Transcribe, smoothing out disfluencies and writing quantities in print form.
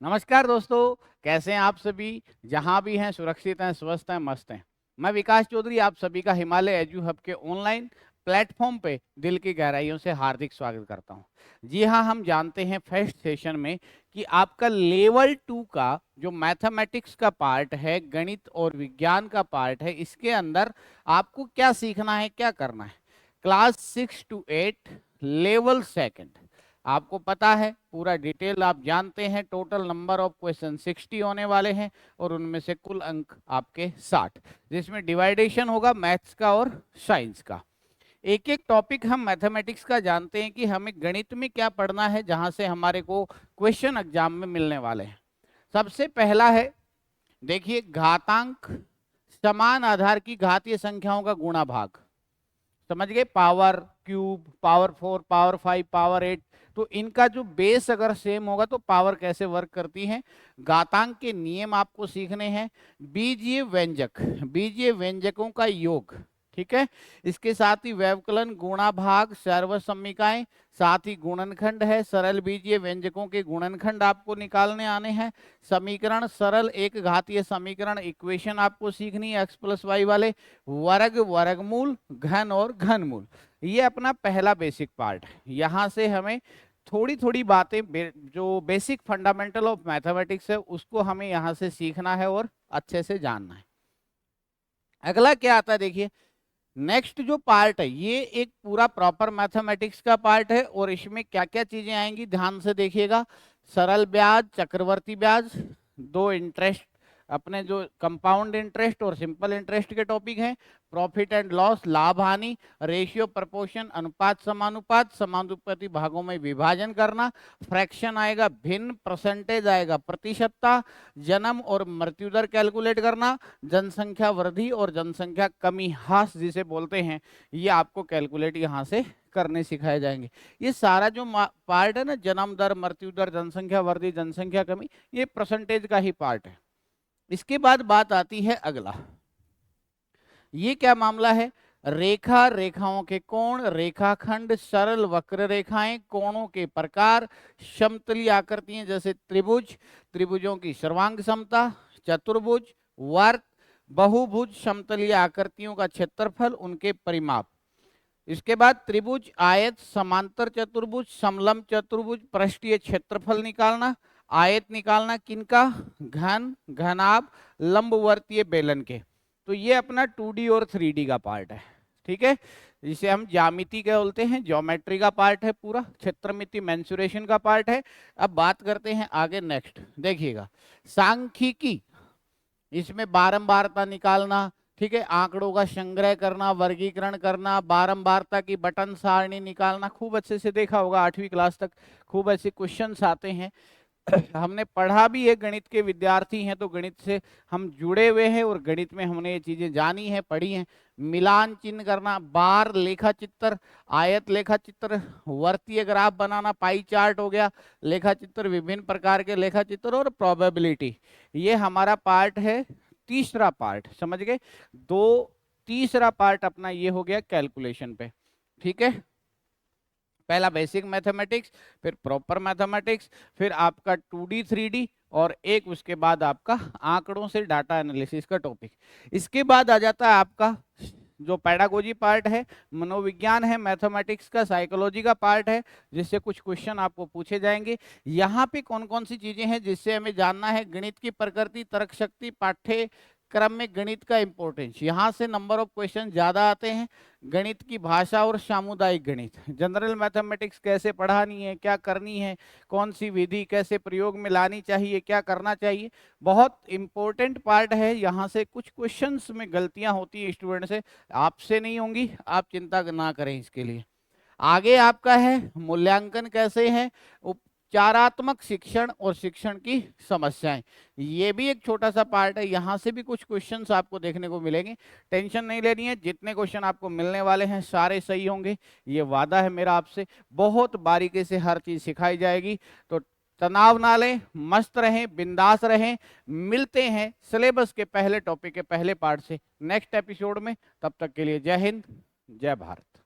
नमस्कार दोस्तों, कैसे हैं आप सभी? जहां भी हैं सुरक्षित हैं, स्वस्थ हैं, मस्त हैं। मैं विकास चौधरी आप सभी का हिमालय एजू हब के ऑनलाइन प्लेटफॉर्म पे दिल की गहराइयों से हार्दिक स्वागत करता हूं। जी हां, हम जानते हैं फर्स्ट सेशन में कि आपका लेवल 2 का जो मैथमेटिक्स का पार्ट है, गणित और विज्ञान का पार्ट है, इसके अंदर आपको क्या सीखना है, क्या करना है। क्लास 6 to 8 लेवल सेकंड, आपको पता है पूरा डिटेल आप जानते हैं। टोटल नंबर ऑफ क्वेश्चन 60 होने वाले हैं और उनमें से कुल अंक आपके 60, जिसमें डिवाइडेशन होगा मैथ्स का और साइंस का। एक एक टॉपिक हम मैथमेटिक्स का जानते हैं कि हमें गणित में क्या पढ़ना है, जहां से हमारे को क्वेश्चन एग्जाम में मिलने वाले हैं। सबसे पहला है, देखिए, घातांक समान आधार की घातीय संख्याओं का गुणा भाग। समझ गए? Power cube, power 4, power 5, power 8। तो इनका जो बेस अगर सेम होगा तो पावर कैसे वर्क करती है। घातांक के नियम आपको सीखने हैं। बीजीय व्यंजक, बीजीय व्यंजकों का योग, ठीक है। इसके साथ ही व्यवकलन, गुणा भाग, सर्वसम्मिकाएं, साथ ही गुणनखंड है। सरल बीजीय व्यंजकों के गुणनखंड आपको निकालने आने हैं। समीकरण, सरल एक घातीय समीकरण इक्वेशन आपको सीखनी है, एक्स प्लस वाई वाले। वर्ग, वर्गमूल, घन और घनमूल, ये अपना पहला बेसिक पार्ट है। यहाँ से हमें थोड़ी थोड़ी बातें, जो बेसिक फंडामेंटल ऑफ मैथमेटिक्स है, उसको हमें यहाँ से सीखना है और अच्छे से जानना है। अगला क्या आता है, देखिए, नेक्स्ट जो पार्ट है ये एक पूरा प्रॉपर मैथमेटिक्स का पार्ट है और इसमें क्या क्या चीजें आएंगी ध्यान से देखिएगा। सरल ब्याज, चक्रवर्ती ब्याज, दो इंटरेस्ट, अपने जो कंपाउंड इंटरेस्ट और सिंपल इंटरेस्ट के टॉपिक हैं। प्रॉफिट एंड लॉस, लाभ हानि, रेशियो प्रपोर्शन, अनुपात समानुपात, समानुपाती भागों में विभाजन करना, फ्रैक्शन आएगा भिन्न, परसेंटेज आएगा प्रतिशतता, जन्म और मृत्यु दर कैलकुलेट करना, जनसंख्या वृद्धि और जनसंख्या कमी, हास जिसे बोलते हैं, ये आपको कैलकुलेट यहाँ से करने सिखाए जाएंगे। ये सारा जो पार्ट है ना, जन्म दर, मृत्यु दर, जनसंख्या वृद्धि, जनसंख्या कमी, ये परसेंटेज का ही पार्ट है। इसके बाद बात आती है अगला, ये क्या मामला है। रेखा, रेखाओं के कोण, रेखाखंड, सरल वक्र रेखाएं, कोणों के प्रकार, समतली आकृतियां जैसे त्रिभुज, त्रिभुजों की सर्वांग समता, चतुर्भुज, वर्ग, बहुभुज, समतलीय आकृतियों का क्षेत्रफल, उनके परिमाप। इसके बाद त्रिभुज, आयत, समांतर चतुर्भुज, समलंब चतुर्भुज, पृष्ठीय क्षेत्रफल निकालना, आयत निकालना किनका, घन, घनाभ, लंबवर्तीय बेलन के। तो ये अपना 2D और 3D का पार्ट है, ठीक है, जिसे हम ज्यामिति के बोलते हैं, ज्योमेट्री का पार्ट है पूरा, क्षेत्रमिति मेंसुरेशन का पार्ट है। अब बात करते हैं आगे, नेक्स्ट देखिएगा, सांख्यिकी, इसमें बारंबारता निकालना, ठीक है, आंकड़ों का संग्रह करना, वर्गीकरण करना, बारंबारता की बटन सारणी निकालना, खूब अच्छे से देखा होगा 8वीं क्लास तक, खूब ऐसे क्वेश्चंस आते हैं। हमने पढ़ा भी है, गणित के विद्यार्थी हैं तो गणित से हम जुड़े हुए हैं और गणित में हमने ये चीजें जानी है, पढ़ी हैं। मिलान चिन्ह करना, बार लेखा चित्र, आयत लेखा चित्र, वर्तीय ग्राफ बनाना, पाई चार्ट हो गया, लेखा चित्र, विभिन्न प्रकार के लेखा चित्र और प्रोबेबिलिटी, ये हमारा पार्ट है, तीसरा पार्ट, समझ गए। दो, तीसरा पार्ट अपना ये हो गया कैलकुलेशन पे, ठीक है। पहला बेसिक मैथमेटिक्स, फिर प्रॉपर मैथमेटिक्स, फिर आपका 2D 3D, और एक उसके बाद आपका आंकड़ों से डाटा एनालिसिस का टॉपिक। इसके बाद आ जाता है आपका जो पैडागोजी पार्ट है, मनोविज्ञान है, मैथमेटिक्स का साइकोलॉजी का पार्ट है, जिससे कुछ क्वेश्चन आपको पूछे जाएंगे। यहाँ पे कौन कौन सी चीजें हैं जिससे हमें जानना है, गणित की प्रकृति, तर्क शक्ति, पाठ्यक्रम में गणित का इंपॉर्टेंस, यहाँ से नंबर ऑफ क्वेश्चन ज्यादा आते हैं। गणित की भाषा और सामुदायिक गणित, जनरल मैथमेटिक्स कैसे पढ़ानी है, क्या करनी है, कौन सी विधि कैसे प्रयोग में लानी चाहिए, क्या करना चाहिए, बहुत इंपॉर्टेंट पार्ट है। यहाँ से कुछ क्वेश्चंस में गलतियां होती है स्टूडेंट से, आपसे नहीं होंगी, आप चिंता ना करें इसके लिए। आगे आपका है मूल्यांकन कैसे है, उपचारात्मक शिक्षण और शिक्षण की समस्याएं, ये भी एक छोटा सा पार्ट है। यहाँ से भी कुछ क्वेश्चंस आपको देखने को मिलेंगे, टेंशन नहीं लेनी है, जितने क्वेश्चन आपको मिलने वाले हैं सारे सही होंगे, ये वादा है मेरा आपसे। बहुत बारीकी से हर चीज सिखाई जाएगी, तो तनाव ना लें, मस्त रहें, बिंदास रहें। मिलते हैं सिलेबस के पहले टॉपिक के पहले पार्ट से नेक्स्ट एपिसोड में, तब तक के लिए जय हिंद, जय भारत।